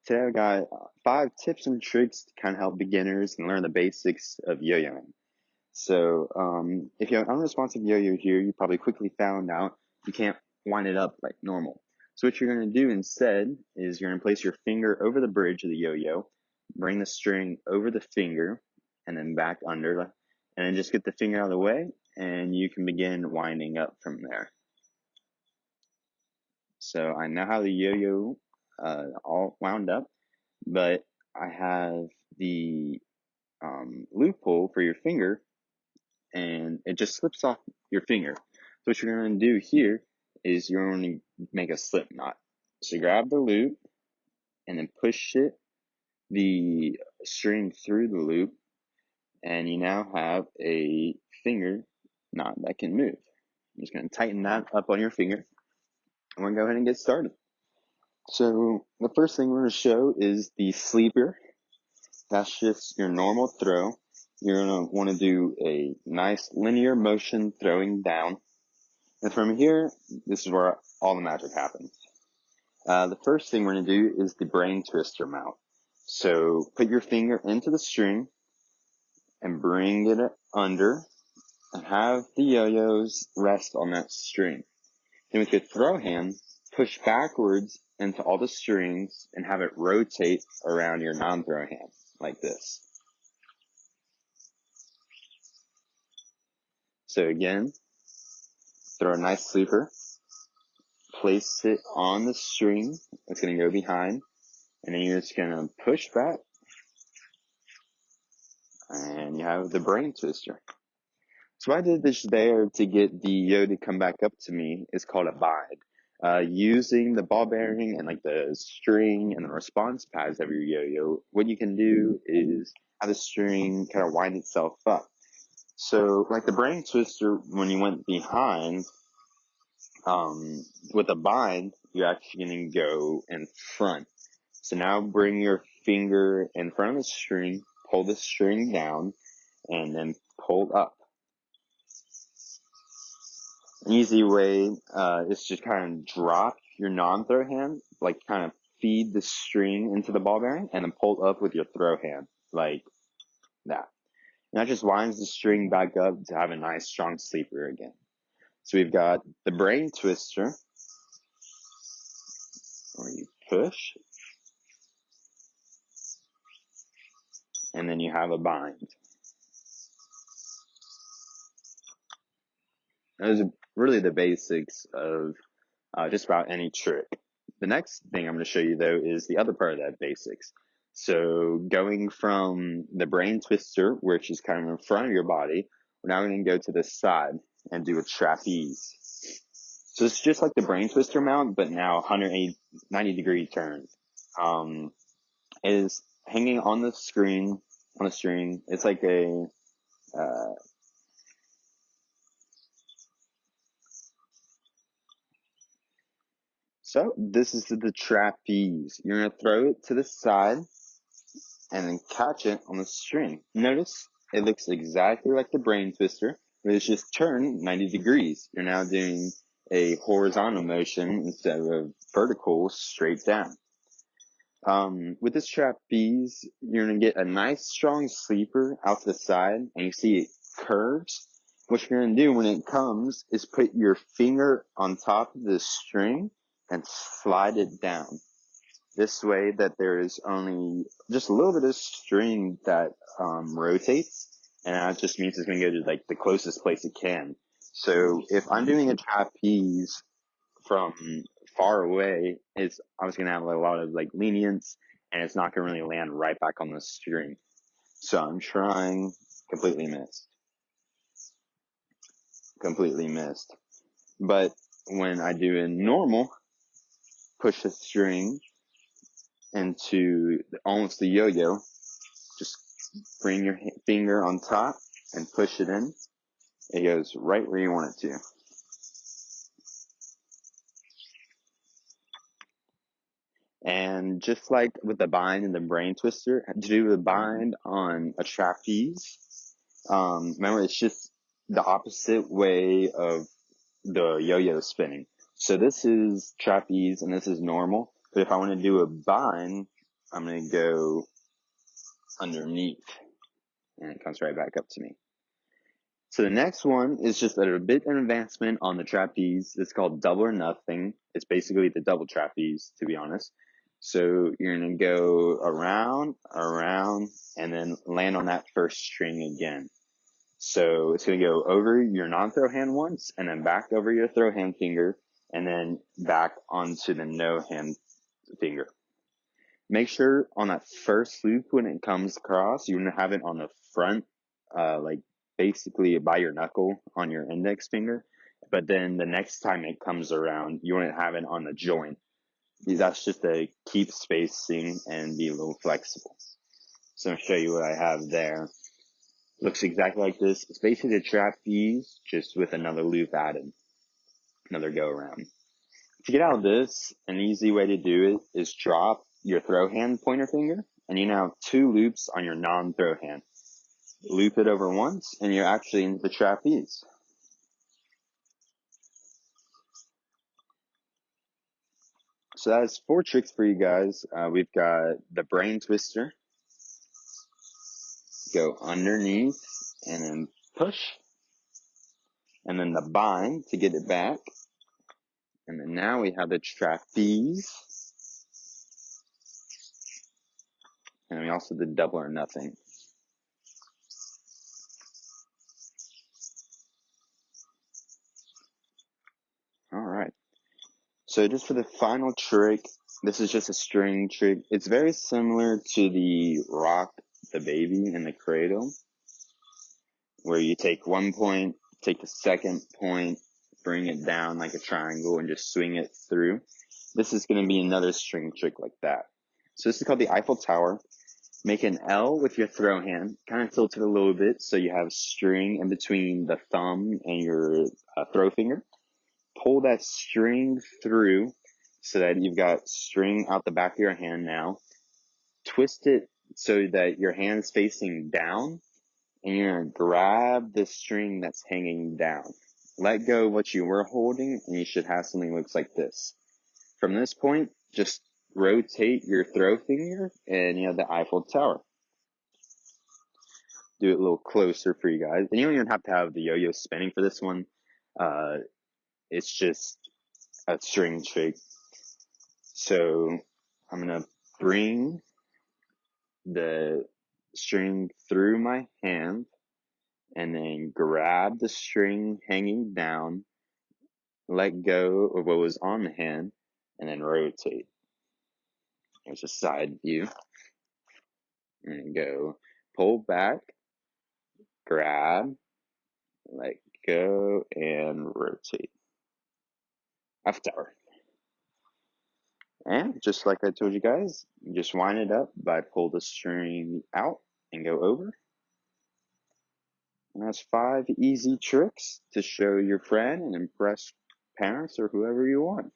Today I got 5 tips and tricks to kind of help beginners and learn the basics of yo-yoing. If you have an unresponsive yo-yo here, you probably quickly found out you can't wind it up like normal. So what you're going to do instead is you're going to place your finger over the bridge of the yo-yo, bring the string over the finger, and then back under, and then just get the finger out of the way, and you can begin winding up from there. So I now have the yo-yo all wound up, but I have the loophole for your finger, and it just slips off your finger. So what you're going to do here is you're going to make a slip knot. So grab the loop and then push the string through the loop, and you now have a finger knot that can move. I'm just going to tighten that up on your finger, and we're going to go ahead and get started. So the first thing we're going to show is the sleeper. That's just your normal throw. You're going to want to do a nice linear motion throwing down. And from here, this is where all the magic happens. The first thing we're going to do is the brain twister mount. So put your finger into the string and bring it under and have the yo-yos rest on that string. Then with your throw hand, push backwards into all the strings and have it rotate around your non-throw hand like this. So again, throw a nice sleeper, place it on the string that's going to go behind, and then you're just going to push back, and you have the brain twister. So I did this there to get the yo to come back up to me. It's called a bind. Using the ball bearing and like the string and the response pads of your yo-yo, what you can do is have the string kind of wind itself up. So like the brain twister, when you went behind, with a bind, you're actually going to go in front. So now bring your finger in front of the string, pull the string down, and then pull up. An easy way is just kind of drop your non-throw hand, like kind of feed the string into the ball bearing, and then pull up with your throw hand, like that. And that just winds the string back up to have a nice strong sleeper again. So we've got the brain twister, where you push, and then you have a bind. Those are really the basics of just about any trick. The next thing I'm going to show you, though, is the other part of that basics. So going from the brain twister, which is kind of in front of your body, we're now going to go to the side and do a trapeze. So it's just like the brain twister mount, but now 190-degree turn. It is hanging on the screen, on a string. It's like a So this is the trapeze. You're going to throw it to the side and then catch it on the string. Notice it looks exactly like the brain twister, but it's just turned 90 degrees. You're now doing a horizontal motion instead of vertical straight down. With this trapeze, you're going to get a nice strong sleeper out to the side, and you see it curves. What you're going to do when it comes is put your finger on top of the string and slide it down. This way that there is only just a little bit of string that rotates, and that just means it's going to go to like the closest place it can. So if I'm doing a trapeze from far away, I was going to have a lot of like lenience, and it's not going to really land right back on the string. So I'm trying, completely missed. But when I do a normal, push the string into almost the yo-yo, just bring your finger on top and push it in. It goes right where you want it to. And just like with the bind and the brain twister, to do the bind on a trapeze, remember it's just the opposite way of the yo-yo spinning. So this is trapeze and this is normal. But if I want to do a bind, I'm going to go underneath, and it comes right back up to me. So the next one is just a bit of advancement on the trapeze. It's called double or nothing. It's basically the double trapeze, to be honest. So you're going to go around, and then land on that first string again. So it's going to go over your non-throw hand once, and then back over your throw hand finger, and then back onto the no hand finger. Make sure on that first loop when it comes across, you want to have it on the front, like basically by your knuckle on your index finger. But then the next time it comes around, you want to have it on the joint. That's just to keep spacing and be a little flexible. So I'm going to show you what I have there. Looks exactly like this. It's basically a trapeze, just with another loop added. Another go around. To get out of this, an easy way to do it is drop your throw hand pointer finger, and you now have 2 loops on your non-throw hand. Loop it over once, and you're actually into the trapeze. So that's 4 tricks for you guys. We've got the brain twister, go underneath, and then push, and then the bind to get it back. And then now we have the trapeze. And we also did double or nothing. All right. So just for the final trick, this is just a string trick. It's very similar to the rock the baby in the cradle, where you take one point, take the second point, bring it down like a triangle, and just swing it through. This is going to be another string trick like that. So this is called the Eiffel Tower. Make an L with your throw hand, kind of tilt it a little bit so you have string in between the thumb and your throw finger. Pull that string through so that you've got string out the back of your hand now. Twist it so that your hand's facing down, and you're going to grab the string that's hanging down. Let go of what you were holding, and you should have something that looks like this. From this point, just rotate your throw finger, and you have the Eiffel Tower. Do it a little closer for you guys. And you don't even have to have the yo-yo spinning for this one. It's just a string trick. So I'm going to bring the string through my hand and then grab the string hanging down, let go of what was on the hand, and then rotate. There's a side view. And go pull back, grab, let go, and rotate. Eiffel Tower. And just like I told you guys, you just wind it up by pull the string out and go over. And that's 5 easy tricks to show your friend and impress parents or whoever you want.